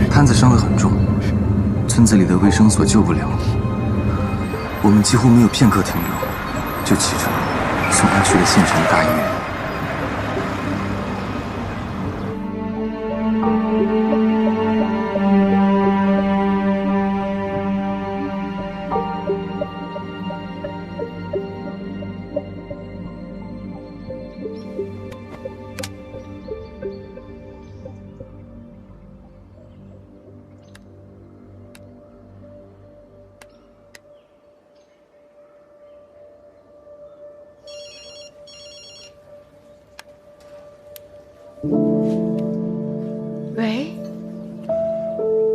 潘子伤得很重，村子里的卫生所救不了，我们几乎没有片刻停留，就启程送他去了县城的大医院。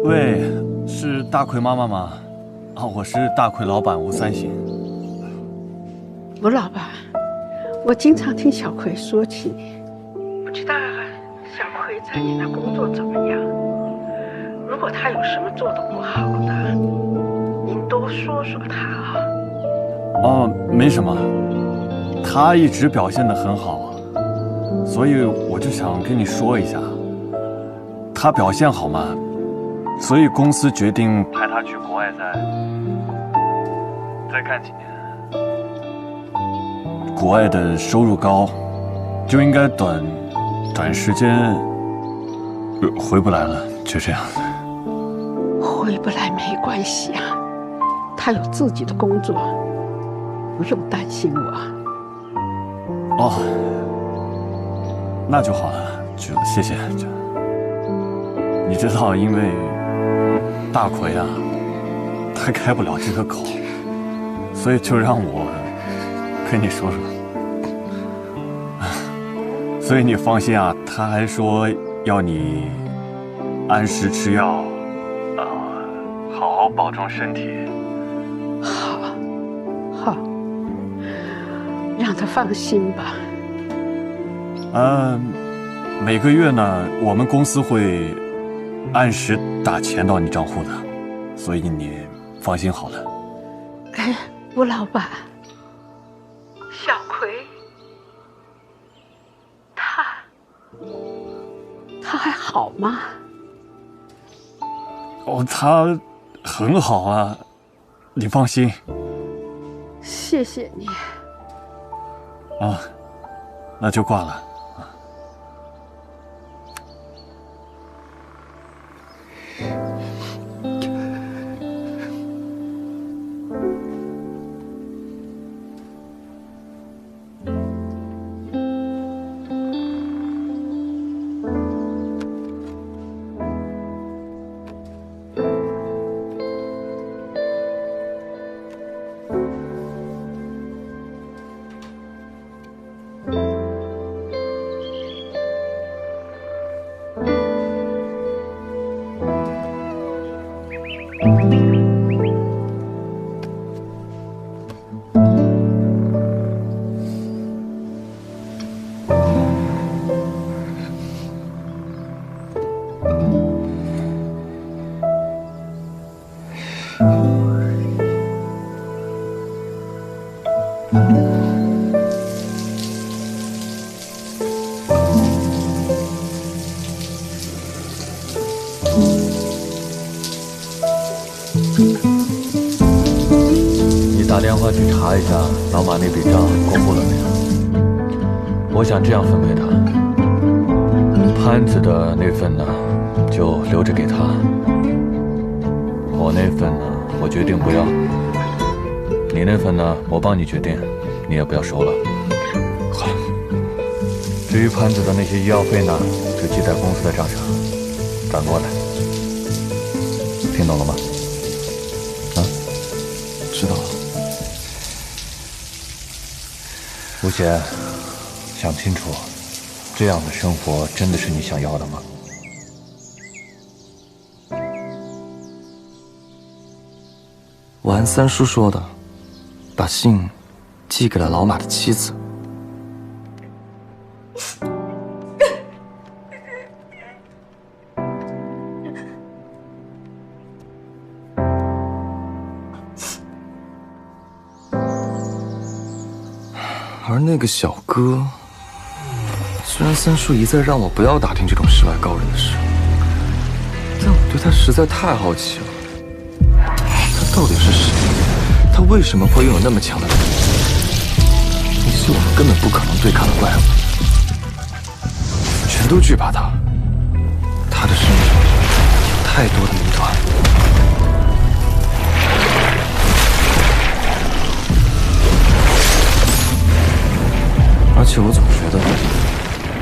喂，是大奎妈妈吗？啊，我是大奎老板吴三省。吴老板，我经常听小葵说起你，不知道小葵在你那工作怎么样？如果他有什么做得不好的，您多说说他啊。哦，没什么，他一直表现得很好，所以我就想跟你说一下，他表现好嘛。 所以公司决定派他去国外再干几年。国外的收入高，就应该短时间回不来了，就这样。回不来没关系啊，他有自己的工作，不用担心我。哦，那就好了，就谢谢。你知道，因为。 大奎啊，他开不了这个口，所以就让我跟你说说。所以你放心啊，他还说要你按时吃药，好好保重身体。好，让他放心吧。每个月呢，我们公司会。 按时打钱到你账户的，所以你放心好了。哎，吴老板，小葵，他还好吗？哦，他很好啊，你放心。谢谢你。啊，那就挂了。 你打电话去查一下老马那笔账公布了没有？我想这样分配他，潘子的那份呢，就留着给他；我那份呢，我决定不要；你那份呢，我帮你决定，你也不要收了。好。至于潘子的那些医药费呢，就记在公司的账上，转过来。听懂了吗？啊？知道了。吴贤，想清楚，这样的生活真的是你想要的吗？我按三叔说的，把信寄给了老马的妻子。而那个小哥，虽然三叔一再让我不要打听这种世外高人的事，但我对他实在太好奇了。他到底是谁？他为什么会拥有那么强的能力？那些我们根本不可能对抗的怪物，全都惧怕他。他的身上有太多的谜团。而且我总觉得，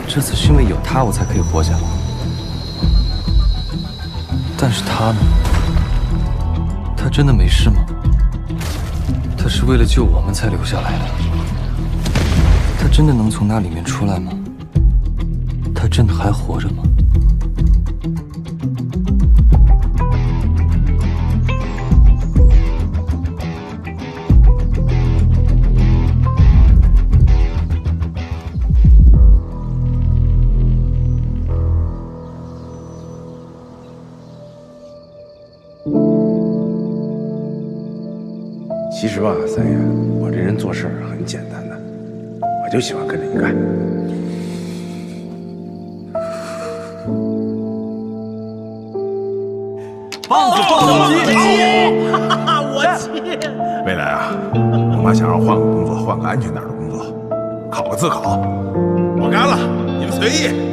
这次是因为有他，我才可以活下来。但是他呢？他真的没事吗？他是为了救我们才留下来的。他真的能从那里面出来吗？他真的还活着吗？其实吧，三爷，我这人做事很简单的，我就喜欢跟着你干。棒子棒子鸡，我去！未来啊，我妈想让我换个工作，换个安全点的工作，考个自考，我干了，你们随意。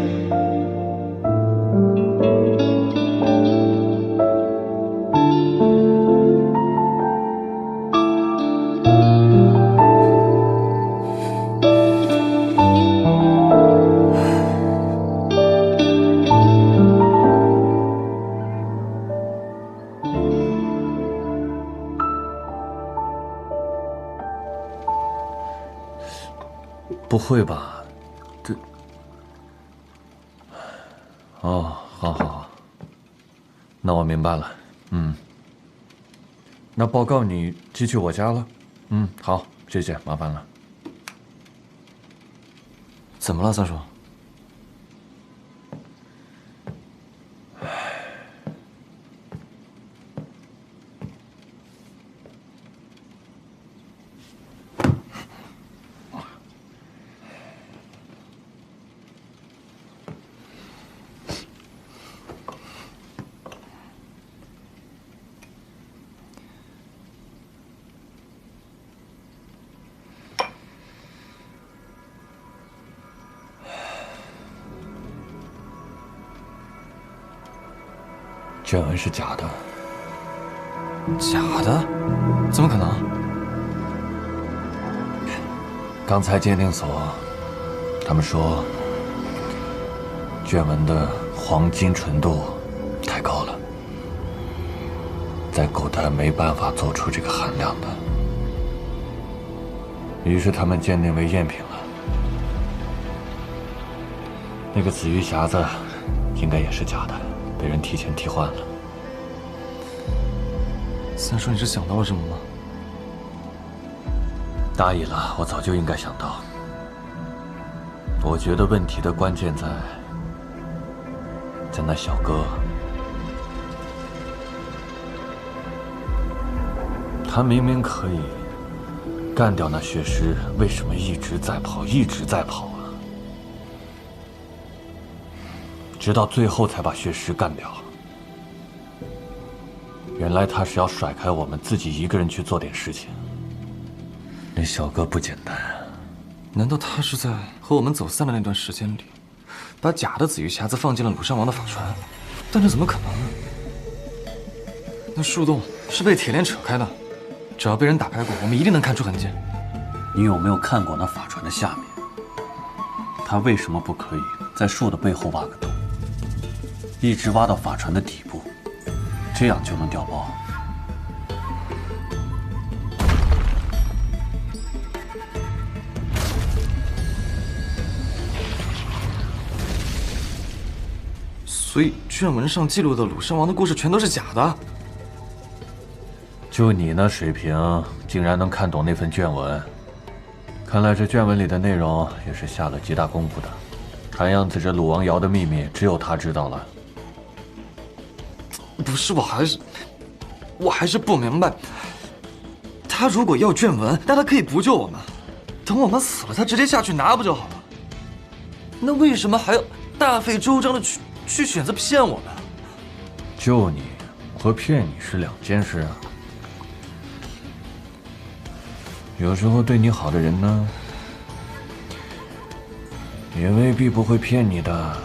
不会吧？这……哦，好好好，那我明白了。那报告你寄去我家了。好，谢谢，麻烦了。怎么了，三叔？卷文是假的。假的？怎么可能？刚才鉴定所，他们说卷文的黄金纯度太高了，在古代没办法做出这个含量的，于是他们鉴定为赝品了。那个紫玉匣子应该也是假的，被人提前替换了。三叔，你是想到了什么吗？大意了，我早就应该想到。我觉得问题的关键在那小哥，他明明可以干掉那血尸，为什么一直在跑，一直在跑啊？直到最后才把血尸干掉。原来他是要甩开我们，自己一个人去做点事情。那小哥不简单啊！难道他是在和我们走散的那段时间里，把假的紫玉匣子放进了鲁山王的法船？但这怎么可能呢？那树洞是被铁链扯开的，只要被人打开过，我们一定能看出痕迹。你有没有看过那法船的下面？他为什么不可以在树的背后挖个洞，一直挖到法船的底部，这样就能调包？所以卷文上记录的鲁山王的故事全都是假的。就你那水平，竟然能看懂那份卷文，看来这卷文里的内容也是下了极大功夫的。看样子这鲁王窑的秘密只有他知道了。不是，我还是不明白。他如果要卷文，那他可以不救我们，等我们死了，他直接下去拿不就好了？那为什么还要大费周章的去选择骗我呢？救你和骗你是两件事啊。有时候对你好的人呢，也未必不会骗你的。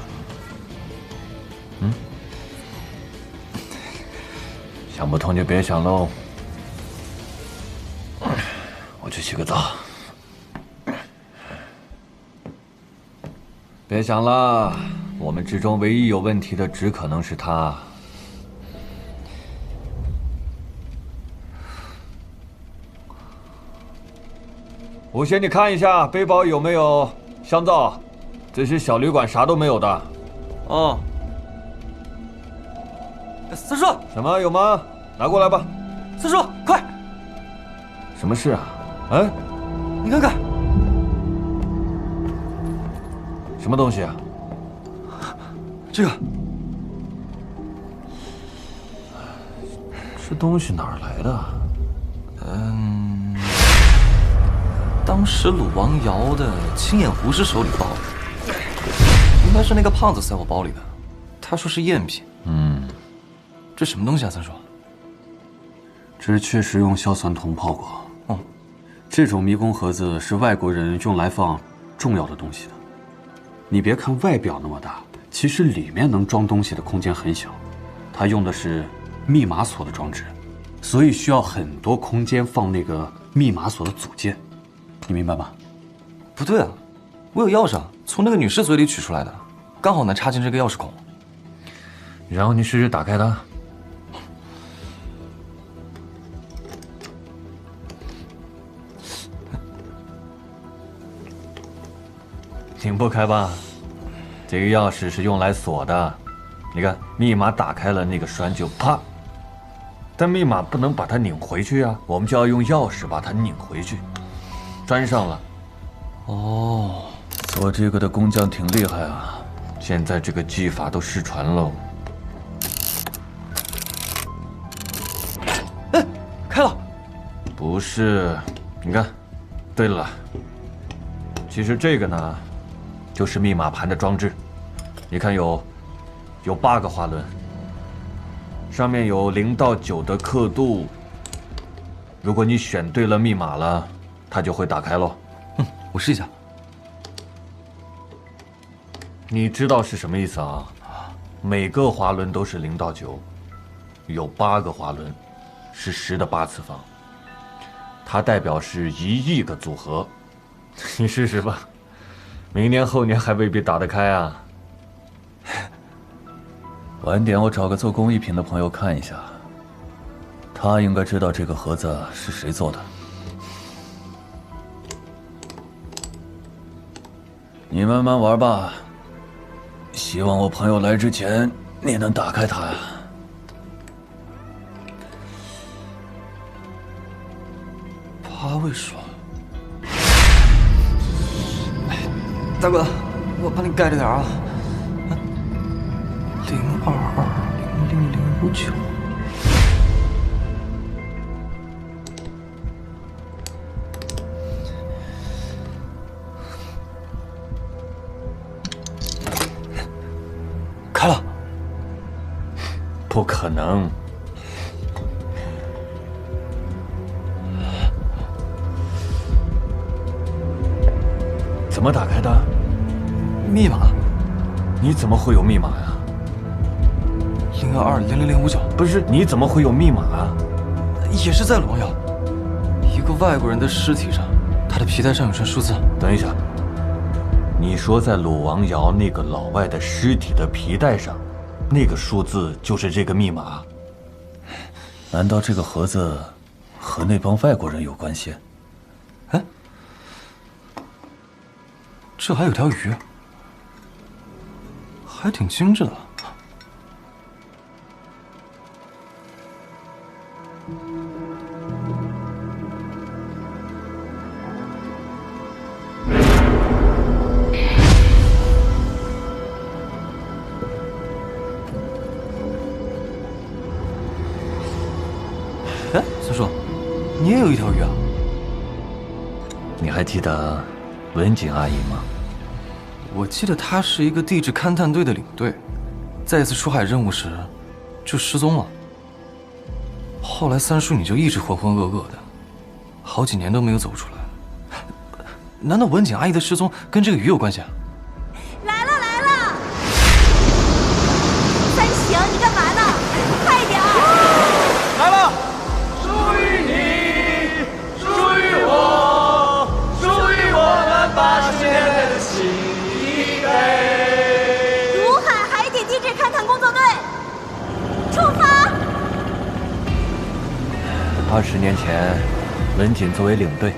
想不通就别想喽。我去洗个澡。别想了，我们之中唯一有问题的只可能是他。吴贤，你看一下背包有没有香皂，这些小旅馆啥都没有的。哦。三叔，什么有吗？拿过来吧。三叔，快！什么事啊？哎，你看看，什么东西啊？这个，这东西哪儿来的？当时鲁王瑶的青眼狐师手里抱的，应该是那个胖子塞我包里的。他说是赝品。这什么东西啊，三叔？这确实用硝酸铜泡过。哦，这种迷宫盒子是外国人用来放重要的东西的。你别看外表那么大，其实里面能装东西的空间很小。它用的是密码锁的装置，所以需要很多空间放那个密码锁的组件。你明白吗？不对啊，我有钥匙啊，从那个女士嘴里取出来的，刚好能插进这个钥匙孔。然后你试试打开它。拧不开吧？这个钥匙是用来锁的，你看密码打开了，那个栓就啪。但密码不能把它拧回去啊，我们就要用钥匙把它拧回去，拴上了。哦，做这个的工匠挺厉害啊，现在这个技法都失传喽。哎，开了。不是，你看，对了，其实这个呢，就是密码盘的装置。你看有8个滑轮，上面有0到9的刻度。如果你选对了密码了，它就会打开喽。我试一下。你知道是什么意思啊？每个滑轮都是0到9，有8个滑轮是10的8次方，它代表是1亿个组合。你试试吧，明年后年还未必打得开啊。晚点我找个做工艺品的朋友看一下，他应该知道这个盒子是谁做的。你慢慢玩吧，希望我朋友来之前你能打开它呀。8位数。哎，大哥，我帮你盖着点啊。02200059。开了。不可能。怎么打开的？密码？你怎么会有密码呀02200059。不是，你怎么会有密码啊？也是在鲁王窑，一个外国人的尸体上，他的皮带上有串数字。等一下，你说在鲁王窑那个老外的尸体的皮带上，那个数字就是这个密码？难道这个盒子和那帮外国人有关系？哎，这还有条鱼，还挺精致的。哎，三叔，你也有一条鱼啊？你还记得文锦阿姨吗？我记得他是一个地质勘探队的领队，在一次出海任务时就失踪了。后来三叔你就一直浑浑噩噩的，好几年都没有走出来。难道文景阿姨的失踪跟这个鱼有关系啊？来了来了！三行，你干嘛呢？快点儿！来了！属于你，属于我，属于我们80年代的新一辈。如海海底地质勘探工作队出发。20年前，文锦作为领队，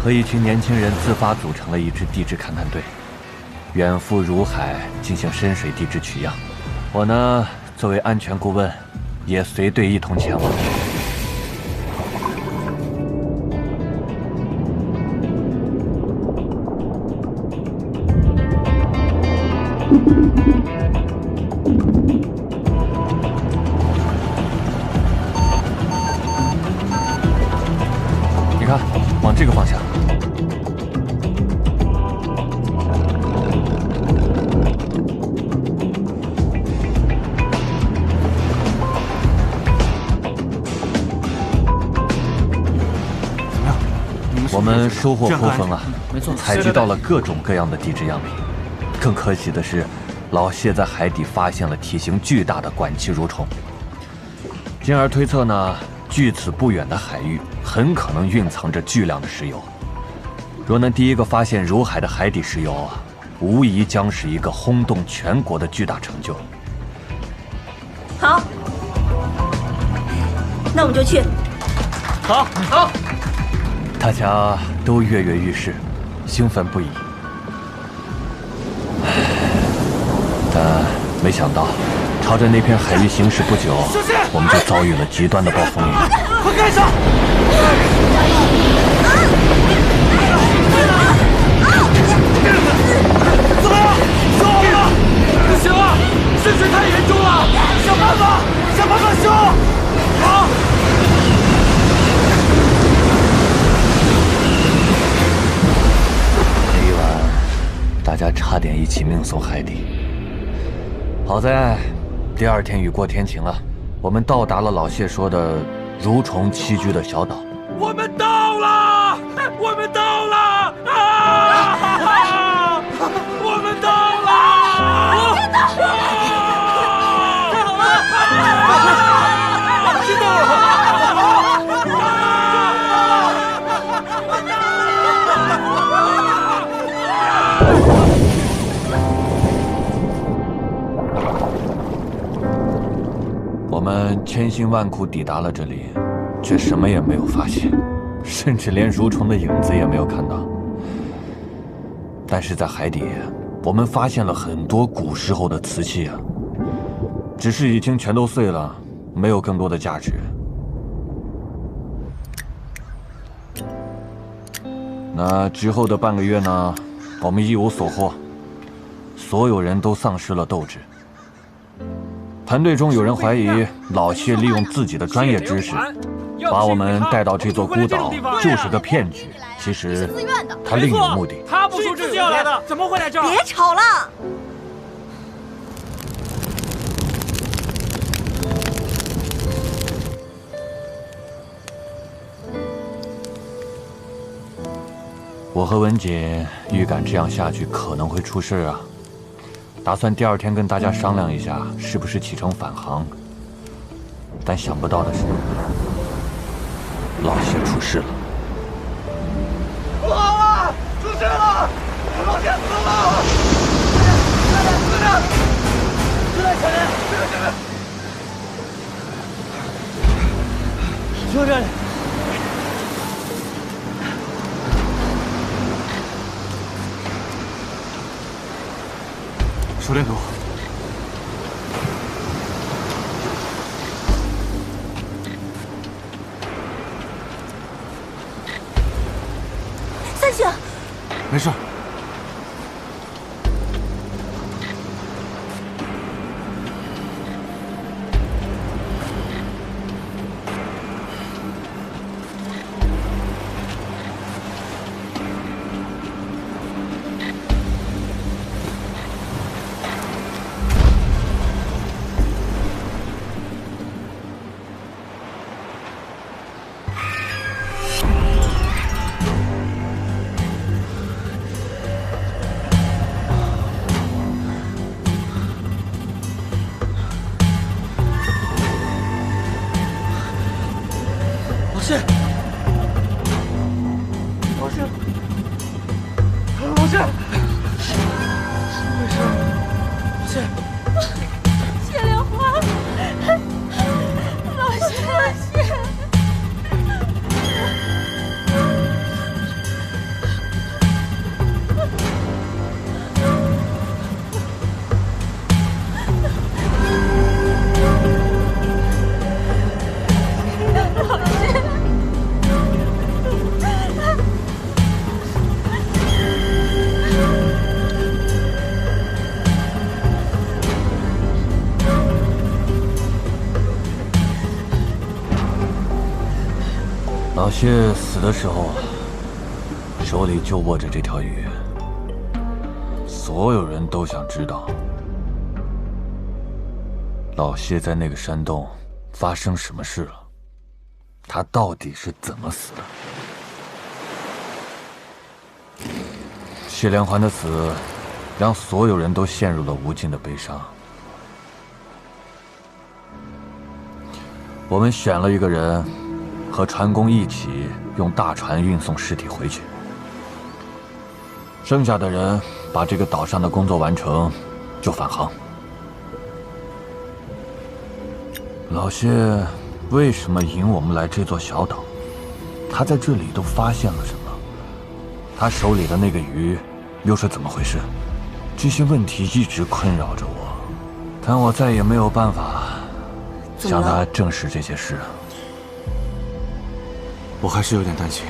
和一群年轻人自发组成了一支地质勘探队，远赴如海进行深水地质取样。我呢，作为安全顾问，也随队一同前往。你看，往这个方向。我们收获颇丰啊，没错，采集到了各种各样的地质样品。更可喜的是，老谢在海底发现了体型巨大的管栖蠕虫，进而推测呢，距此不远的海域很可能蕴藏着巨量的石油。若能第一个发现如海的海底石油啊，无疑将是一个轰动全国的巨大成就。好，那我们就去。好。大家都跃跃欲试，兴奋不已。但没想到，朝着那片海域行驶不久，我们就遭遇了极端的暴风雨。快盖上！怎么样？救我们！不行了，渗水太严重了！想办法修！好。那一晚，大家差点一起命送海底。好在第二天雨过天晴了，我们到达了老谢说的蠕虫栖居的小岛。我们到了！我们到了！啊！我们到了！真的！太好了！知道了！我们千辛万苦抵达了这里，却什么也没有发现，甚至连蠕虫的影子也没有看到。但是在海底，我们发现了很多古时候的瓷器啊，只是已经全都碎了，没有更多的价值。那之后的半个月呢，我们一无所获，所有人都丧失了斗志。团队中有人怀疑老谢利用自己的专业知识，把我们带到这座孤岛就是个骗局。其实他另有目的。他不说自己要来的，怎么会来这儿？别吵了！我和文锦预感这样下去可能会出事啊，打算第二天跟大家商量一下，是不是启程返航。但想不到的是，老谢出事了。不好啊！出事了！老谢死了！就在前面！就这里。手电筒。三星，没事。谢，老谢，老谢，没事，老谢，谢莲花，老谢，老谢。老谢死的时候，手里就握着这条鱼。所有人都想知道，老谢在那个山洞发生什么事了，他到底是怎么死的？谢连环的死，让所有人都陷入了无尽的悲伤。我们选了一个人，和船工一起用大船运送尸体回去。剩下的人把这个岛上的工作完成，就返航。老谢为什么引我们来这座小岛？他在这里都发现了什么？他手里的那个鱼又是怎么回事？这些问题一直困扰着我，但我再也没有办法向他证实这些事。我还是有点担心。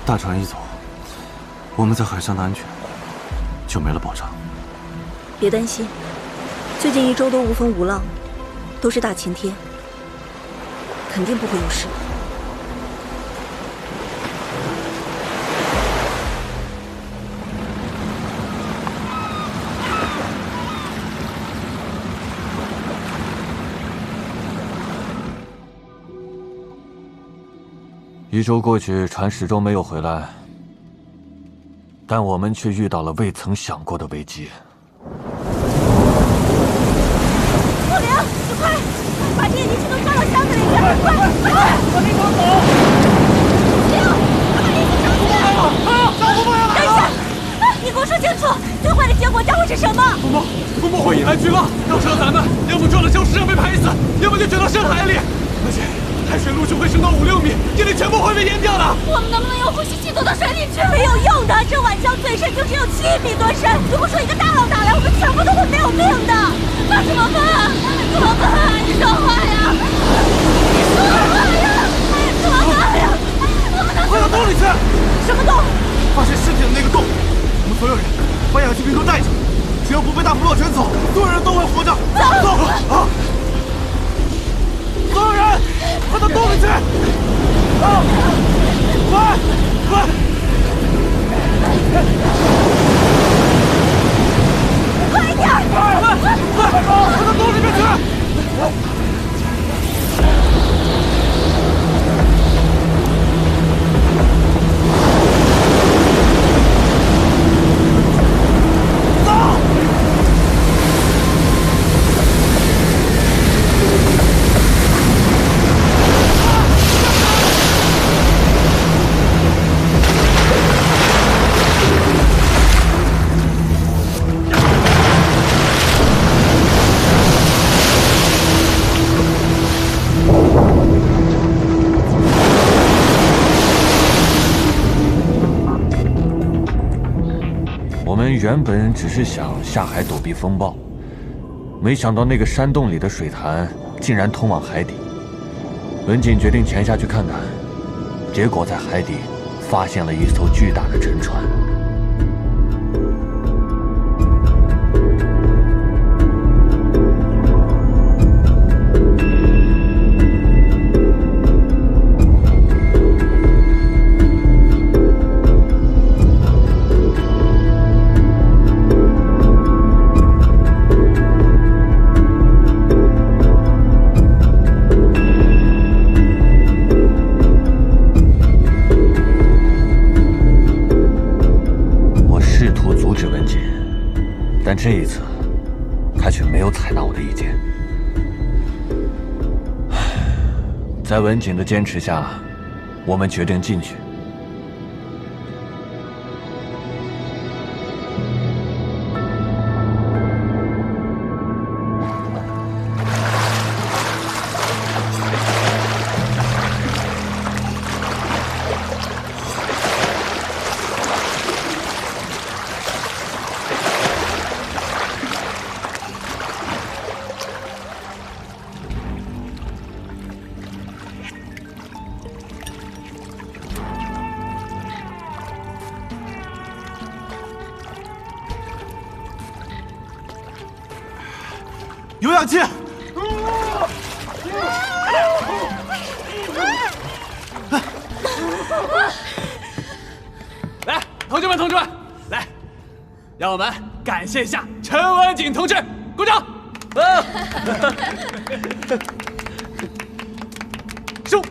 大船一走，我们在海上的安全就没了保障。别担心，最近1周都无风无浪，都是大晴天，肯定不会有事。1周过去，船始终没有回来，但我们却遇到了未曾想过的危机。陆凌，你快把这些仪器都装到箱子里去！快，把那条走！凌，快把仪器装起来！小红帽要来了！等一下，你给我说清楚，最坏的结果将会是什么？风暴会引来巨浪，到时候咱们要么撞到礁石上被拍死，要么就卷到深海里。而且海水陆续会升到5、6米，这里全部会被淹掉的。我们能不能用呼吸器走到水里去？没有用的，这晚礁最深就只有7米多深。如果说一个大浪打来，我们全部都会没有命的。那怎么办啊？怎么办啊？你说话呀！你说话呀！怎么办呀？我们能快到洞里去！什么洞？发现尸体的那个洞。我们所有人把氧气瓶都带上，只要不被大风暴卷走，所有人都会活着。走啊！所有人，快到洞里去！啊！快！快一点！快到洞里面去！我们原本只是想下海躲避风暴，没想到那个山洞里的水潭竟然通往海底。文景决定潜下去看看，结果在海底发现了一艘巨大的沉船。但这一次，他却没有采纳我的意见。在文景的坚持下，我们决定进去。有氧气。来，同志们，来，让我们感谢一下陈文景同志，鼓掌！收。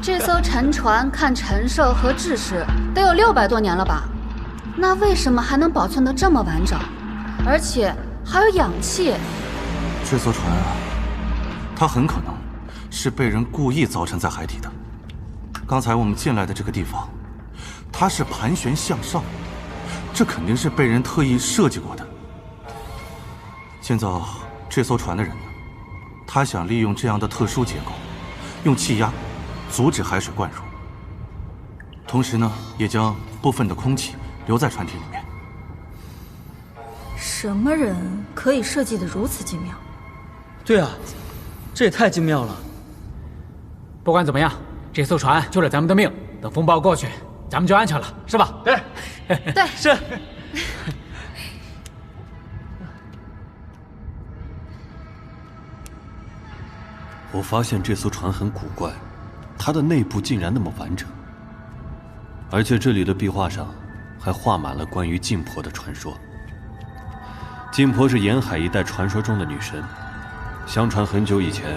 这艘沉船看陈设和制式得有600多年了吧？那为什么还能保存得这么完整，而且还有氧气？这艘船啊，它很可能是被人故意凿沉在海底的。刚才我们进来的这个地方，它是盘旋向上，这肯定是被人特意设计过的。建造这艘船的人呢，他想利用这样的特殊结构，用气压阻止海水灌入，同时呢，也将部分的空气留在船体里面。什么人可以设计得如此精妙？对啊，这也太精妙了。不管怎么样，这艘船救了咱们的命，等风暴过去，咱们就安全了，是吧？对，对，是。我发现这艘船很古怪，它的内部竟然那么完整，而且这里的壁画上还画满了关于晋婆的传说。晋婆是沿海一带传说中的女神，相传很久以前，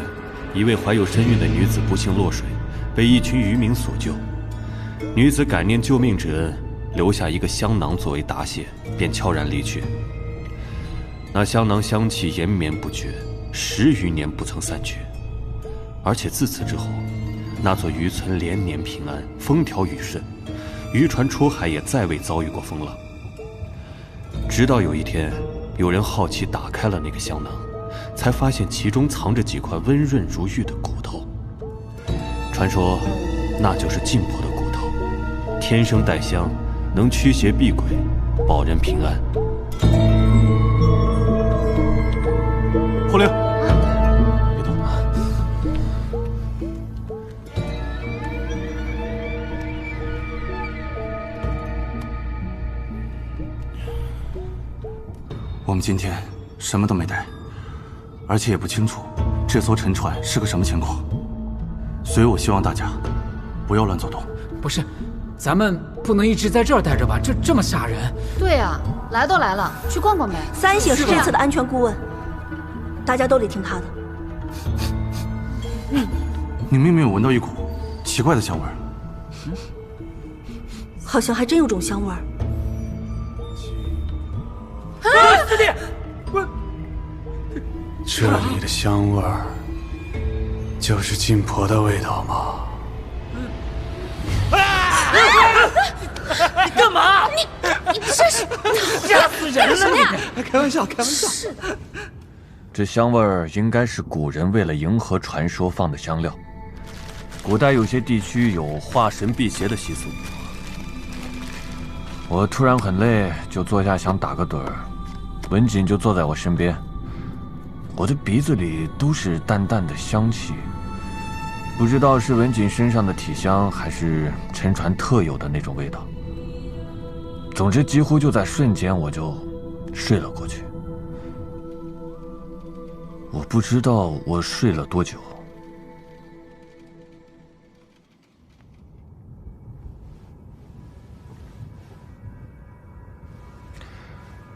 一位怀有身孕的女子不幸落水，被一群渔民所救。女子感念救命之恩，留下一个香囊作为答谢，便悄然离去。那香囊香气延绵不绝，10余年不曾散去。而且自此之后，那座渔村连年平安，风调雨顺，渔船出海也再未遭遇过风浪。直到有一天，有人好奇打开了那个香囊，才发现其中藏着几块温润如玉的骨头。传说那就是晋婆的骨头，天生带香，能驱邪避鬼，保人平安。护灵。我们今天什么都没带，而且也不清楚这艘沉船是个什么情况，所以我希望大家不要乱走动。不是，咱们不能一直在这儿待着吧？这么吓人。对啊，来都来了，去逛逛呗。三省是这次的安全顾问，大家都得听他的。你明明有闻到一股奇怪的香味儿，好像还真有种香味儿。师弟，这里的香味儿，就是晋婆的味道吗？你干嘛？你这是吓死人了你！开玩笑，开玩笑。是的。这香味儿应该是古人为了迎合传说放的香料。古代有些地区有化神辟邪的习俗。我突然很累，就坐下想打个盹儿。文景就坐在我身边，我的鼻子里都是淡淡的香气，不知道是文景身上的体香，还是沉船特有的那种味道。总之，几乎就在瞬间，我就睡了过去。我不知道我睡了多久。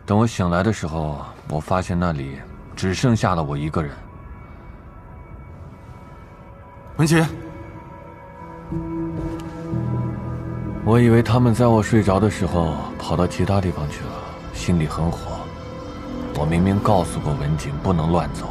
等我醒来的时候，我发现那里只剩下了我一个人。文琪，我以为他们在我睡着的时候跑到其他地方去了，心里很火。我明明告诉过文景不能乱走。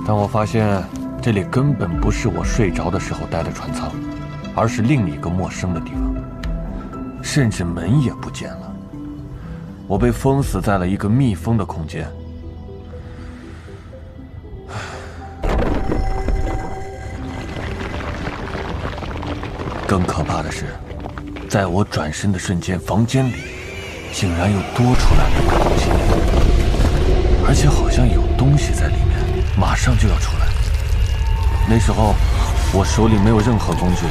但我发现这里根本不是我睡着的时候待的船舱，而是另一个陌生的地方，甚至门也不见了。我被封死在了一个密封的空间。更可怕的是，在我转身的瞬间，房间里竟然又多出来了一个东西，而且好像有东西在里面，马上就要出来。那时候我手里没有任何工具，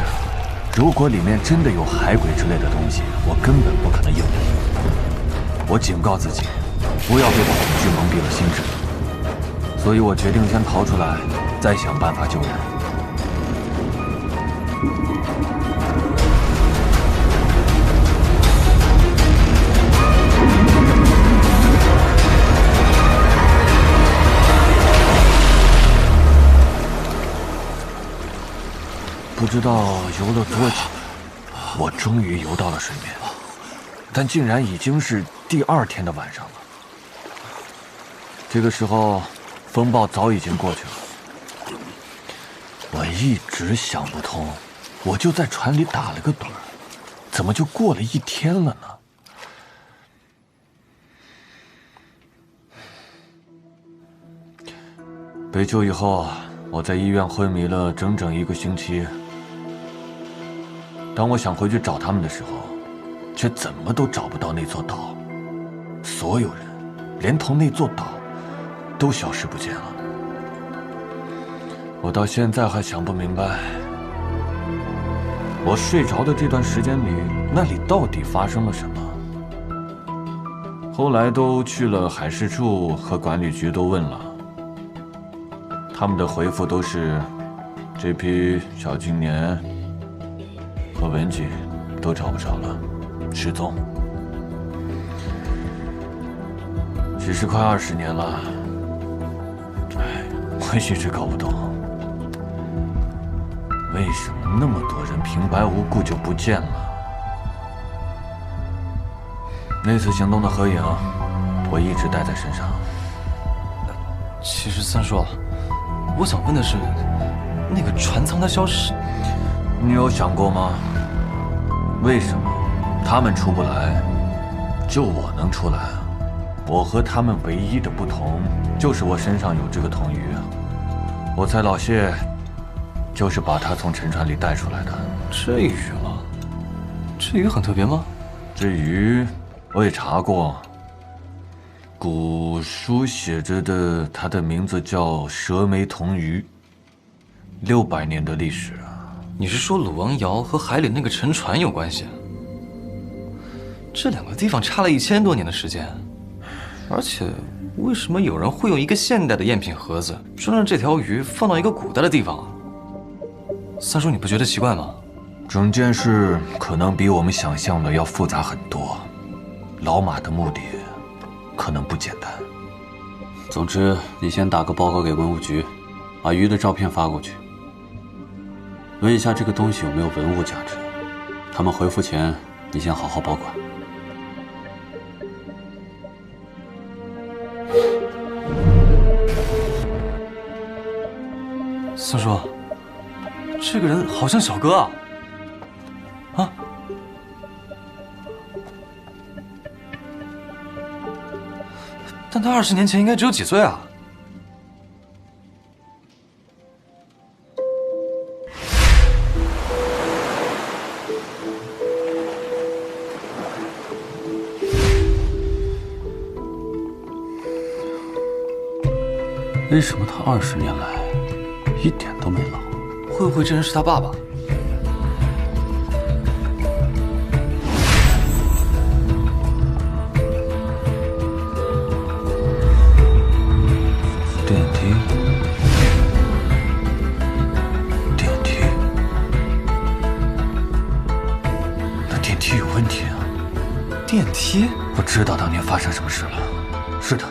如果里面真的有海鬼之类的东西，我根本不可能应对。我警告自己，不要被恐惧蒙蔽了心智，所以我决定先逃出来，再想办法救人。不知道游了多久，我终于游到了水面，但竟然已经是第2天的晚上了。这个时候，风暴早已经过去了。我一直想不通，我就在船里打了个盹儿，怎么就过了1天了呢？被救以后，我在医院昏迷了整整1个星期。当我想回去找他们的时候，却怎么都找不到那座岛。所有人，连同那座岛，都消失不见了。我到现在还想不明白，我睡着的这段时间里，那里到底发生了什么。后来都去了海事处和管理局都问了，他们的回复都是，这批小青年和文姬都找不着了，失踪。只是快20年了，我一直搞不懂，为什么那么多人平白无故就不见了。那次行动的合影，我一直带在身上。其实三叔，我想问的是，那个船舱的消失，你有想过吗？为什么他们出不来，就我能出来？我和他们唯一的不同，就是我身上有这个铜鱼。我猜老谢就是把它从沉船里带出来的。这鱼吗？这鱼很特别吗？这鱼我也查过，古书写着的，它的名字叫蛇眉铜鱼，600年的历史啊。你是说鲁王窑和海里那个沉船有关系？这2个地方差了1000多年的时间，而且为什么有人会用一个现代的赝品盒子装上这条鱼，放到一个古代的地方啊？三叔，你不觉得奇怪吗？整件事可能比我们想象的要复杂很多，老马的目的可能不简单。总之，你先打个报告给文物局，把鱼的照片发过去。问一下这个东西有没有文物价值，他们回复前，你先好好保管。三叔，这个人好像小哥啊！啊？但他20年前应该只有几岁啊？为什么他20年来一点都没老？会不会这人是他爸爸？电梯，那电梯有问题啊！电梯？我知道当年发生什么事了。是的。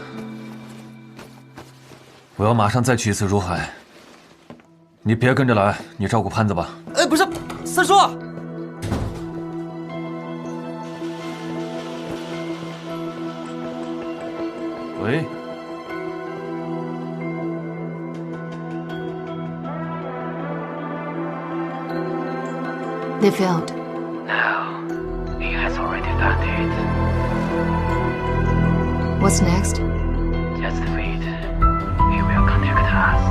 我要马上再去一次如海，你别跟着来，你照顾潘子吧。哎，不是，三叔。喂， They failed. No, he has already found it. What's next? Just wait. He will contact us.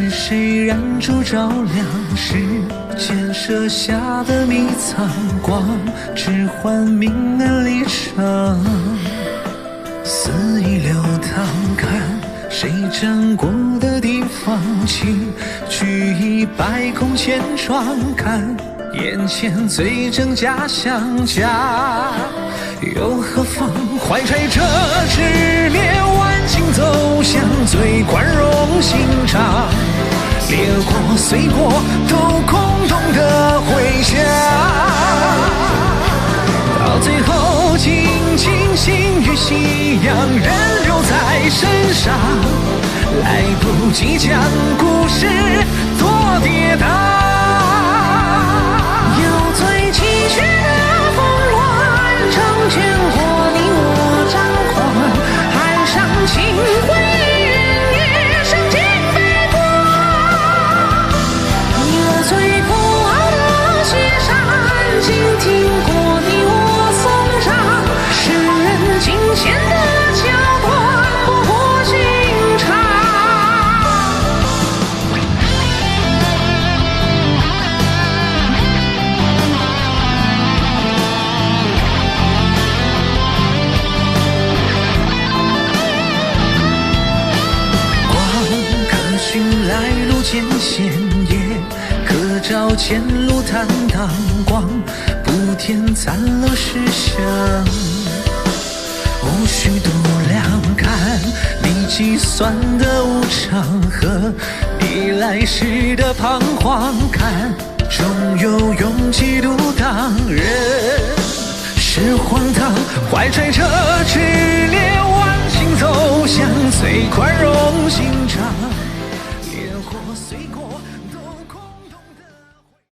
谁燃烛照亮时间设下的迷藏光，只换明暗离场，肆意流淌，看谁站过的地方，请举一百空千窗，看眼前最真假相加又何妨？怀揣着炽烈万顷走向最宽容心肠，烈过碎过都空洞的回响，到最后仅仅心与夕阳仍留在身上，来不及将故事做跌宕，有最崎岖的峰峦成全过你我张狂，岸上情回云野上尽飞过，有最不傲的雪山静听过你我颂唱，世人惊险的桥段不过寻常。来路艰险，也可照前路坦荡光，不添残留思想，无需度量，看你计算的无常和你来时的彷徨，看终有勇气独当，人是荒唐，怀揣着炽烈万顷走向最宽容心肠。